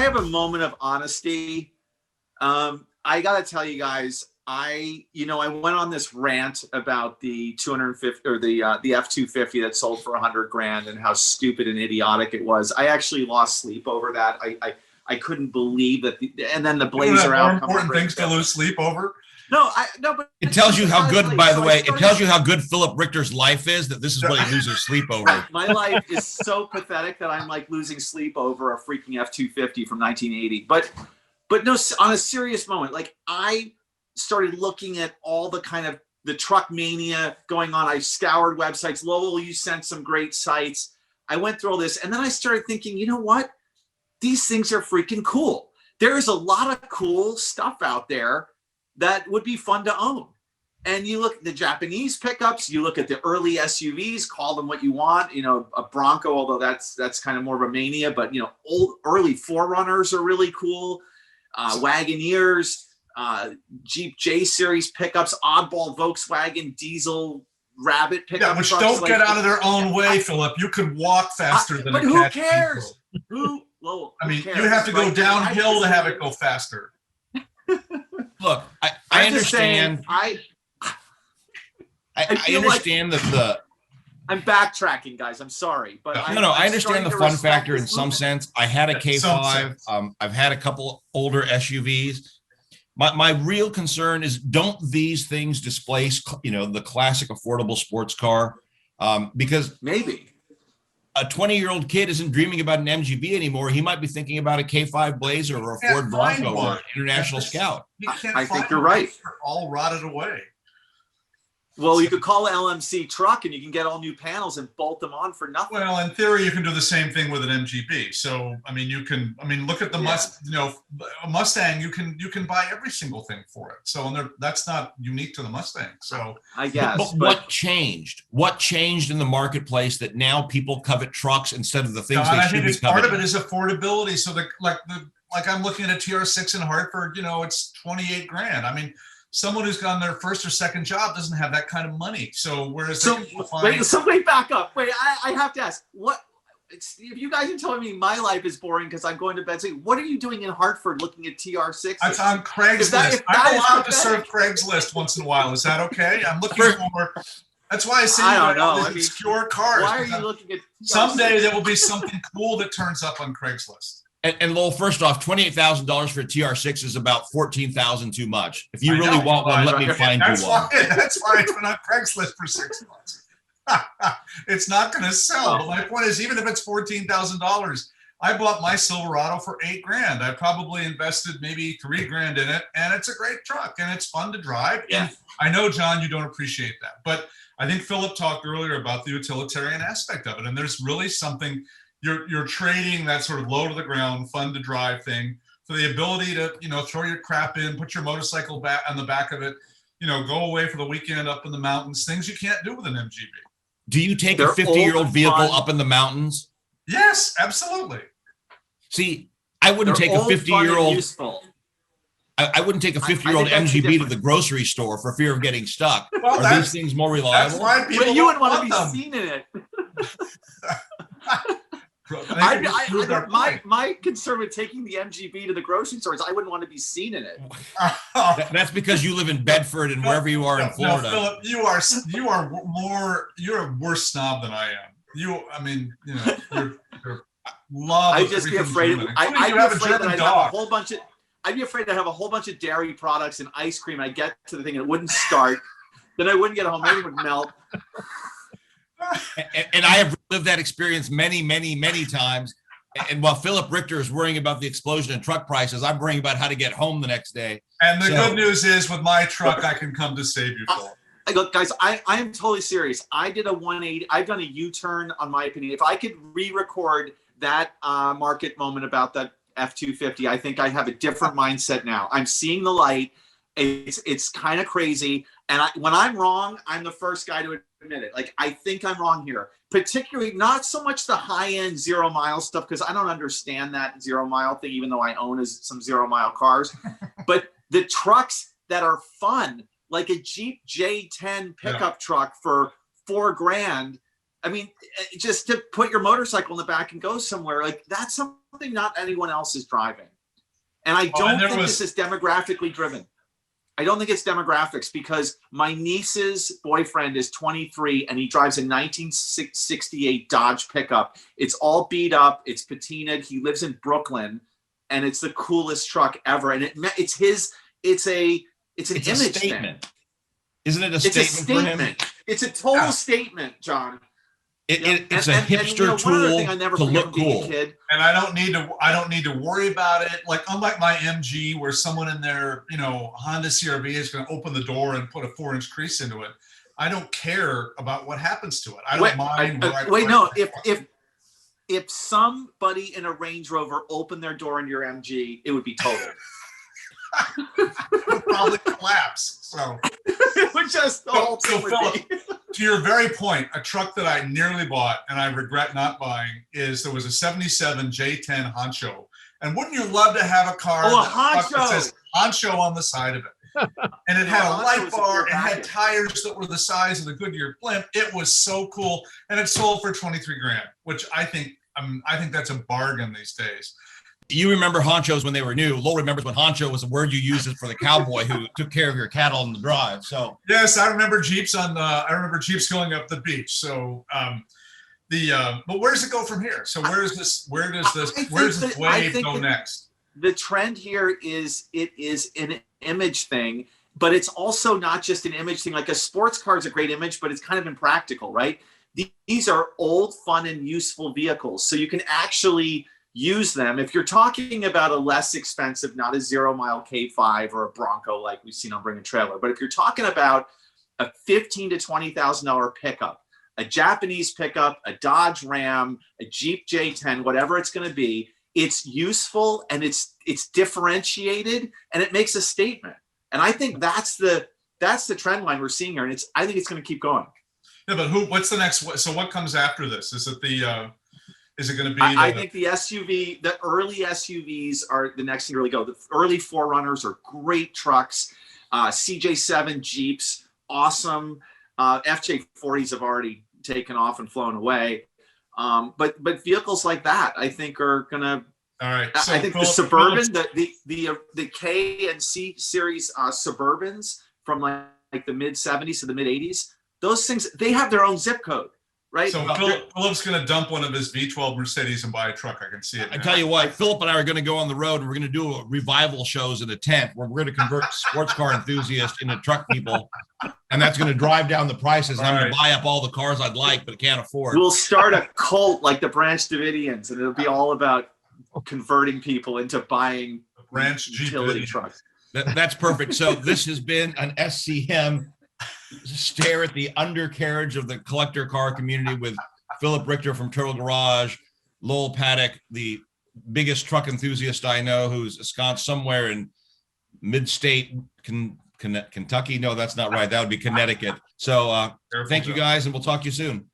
have a moment of honesty? I got to tell you guys, I went on this rant about the 250 or the F-250 that sold for $100,000 and how stupid and idiotic it was. I actually lost sleep over that. I couldn't believe that. And then the Blazer outcome. More important things to lose sleep over. No, but it tells you how good. By the way, it tells you how good Philip Richter's life is. That this is what he loses sleep over. Right. My life is so pathetic that I'm like losing sleep over a freaking F-250 from 1980. But no, on a serious moment, like I started looking at all the kind of the truck mania going on. I scoured websites. Lowell, you sent some great sites. I went through all this, and then I started thinking, you know what? These things are freaking cool. There is a lot of cool stuff out there that would be fun to own. And you look at the Japanese pickups, you look at the early SUVs, call them what you want, a Bronco, although that's kind of more of a mania, but old early 4Runners are really cool. Wagoneers, Jeep J Series pickups, oddball Volkswagen diesel Rabbit pickup. Yeah, which don't get out of their own way, Philip. You could walk faster than but a who catch cares? People. Who cares, you have to go downhill to have it go faster. Look, I understand. I understand like that I'm backtracking, guys. I'm sorry, but I understand the fun factor in some sense. I had a K5. I've had a couple older SUVs. My real concern is, don't these things displace, the classic affordable sports car? Because maybe a 20-year-old kid isn't dreaming about an MGB anymore. He might be thinking about a K5 Blazer or a Ford Bronco or an International Scout. I think you're right. They're all rotted away. Well, you could call LMC truck and you can get all new panels and bolt them on for nothing. Well, in theory, you can do the same thing with an MGB. So, look at the a Mustang. You can buy every single thing for it. So, that's not unique to the Mustang. So, I guess. But what changed? What changed in the marketplace that now people covet trucks instead of the things they should be coveting? Part of it is affordability. So, like I'm looking at a TR6 in Hartford. It's $28,000. Someone who's got their first or second job doesn't have that kind of money. So whereas wait, back up. Wait, I have to ask. If you guys are telling me my life is boring because I'm going to bed, what are you doing in Hartford looking at TR6? It's on Craigslist. I'm allowed to serve Craigslist once in a while. Is that okay? I'm looking for. That's why I say I don't know. Obscure cars. Why are you looking at TR6? Someday there will be something cool that turns up on Craigslist. And Lowell, first off, $28,000 for a TR6 is about $14,000 too much. If you really want one, let me find you one. That's why it's been on Craigslist for 6 months. It's not going to sell. But my point is, even if it's $14,000, I bought my Silverado for $8,000. I probably invested maybe $3,000 in it, and it's a great truck and it's fun to drive. Yeah. And I know, John, you don't appreciate that, but I think Philip talked earlier about the utilitarian aspect of it, and there's really something. You're trading that sort of low to the ground, fun to drive thing for the ability to, throw your crap in, put your motorcycle back on the back of it, go away for the weekend up in the mountains, things you can't do with an MGB. Do you take a 50-year-old vehicle up in the mountains? Yes, absolutely. See, I wouldn't take a 50-year-old. I wouldn't take a 50-year-old MGB to the grocery store for fear of getting stuck. Well, are these things more reliable? That's why people you wouldn't want to be them. seen in it. My concern with taking the MGB to the grocery store is I wouldn't want to be seen in it. That's because you live in Bedford and wherever you are in Florida. No, Philip, you're a worse snob than I am. You're love. I'd just be afraid. I'd be afraid to have a whole bunch of dairy products and ice cream. I'd get to the thing and it wouldn't start. Then I wouldn't get home. Maybe it would melt. And I have lived that experience many, many, many times. And while Philip Richter is worrying about the explosion in truck prices, I'm worrying about how to get home the next day. And the good news is, with my truck, I can come to save you, Philip. Look, guys, I am totally serious. I did a 180. I've done a U-turn on my opinion. If I could re-record that market moment about that F-250, I think I have a different mindset now. I'm seeing the light. It's kind of crazy. And when I'm wrong, I'm the first guy to admit it. Like, I think I'm wrong here. Particularly, not so much the high-end 0 mile stuff, because I don't understand that 0 mile thing, even though I own some 0 mile cars. But the trucks that are fun, like a Jeep J10 pickup truck for $4,000, I mean, just to put your motorcycle in the back and go somewhere, like that's something not anyone else is driving. And I don't think this is demographically driven. I don't think it's demographics, because my niece's boyfriend is 23 and he drives a 1968 Dodge pickup. It's all beat up. It's patinaed. He lives in Brooklyn, and it's the coolest truck ever. And it's an image statement. thing. Isn't it a It's statement for him? It's a total statement, John. It's a hipster tool to look cool. And I don't need to worry about it. Like, unlike my MG, where someone in their, Honda CRV is going to open the door and put a 4-inch crease into it. I don't care about what happens to it. I don't mind. If somebody in a Range Rover opened their door in your MG, it would be total. It would probably collapse. So it would just so Philip, to your very point, a truck that I nearly bought and I regret not buying there was a 77 J10 Honcho. And wouldn't you love to have a car that says Honcho on the side of it? And it had a light bar, it had tires that were the size of the Goodyear blimp. It was so cool. And it sold for 23 grand, which I think that's a bargain these days. You remember honchos when they were new. Lowell remembers when honcho was a word you used for the cowboy who took care of your cattle on the drive. So yes, I remember Jeeps going up the beach. So but where does it go from here? So where does this wave go next? The trend here is it is an image thing, but it's also not just an image thing. Like a sports car is a great image, but it's kind of impractical, right? These are old, fun, and useful vehicles. So you can actually use them. If you're talking about a less expensive, not a 0-mile K5 or a Bronco like we've seen on Bring a Trailer, but if you're talking about a $15,000 to $20,000 pickup, a Japanese pickup, a Dodge Ram, a Jeep J10, whatever it's going to be, it's useful and it's differentiated and it makes a statement. And I think that's the trend line we're seeing here, and I think it's going to keep going. Yeah, but what's the next? So what comes after this? Is it is it going to be? I think the early SUVs are the next thing to really go. The early 4Runners are great trucks. CJ7 Jeeps, awesome. FJ40s have already taken off and flown away. But vehicles like that, I think, are going to. All right. So I think the Suburban, the K and C series Suburbans from like the mid 70s to the mid 80s, those things, they have their own zip code. Right. So Philip's going to dump one of his V12 Mercedes and buy a truck. I can see it. I tell you what, Philip and I are going to go on the road and we're going to do a revival shows in a tent where we're going to convert sports car enthusiasts into truck people. And that's going to drive down the prices. And I'm going to buy up all the cars I'd like, but can't afford. We'll start a cult like the Branch Davidians, and it'll be all about converting people into buying Branch utility trucks. That's perfect. So this has been an SCM stare at the undercarriage of the collector car community with Philip Richter from Turtle Garage, Lowell Paddock, the biggest truck enthusiast I know, who's ensconced somewhere in mid-state Kentucky. No, that's not right. That would be Connecticut. So thank you guys, and we'll talk to you soon.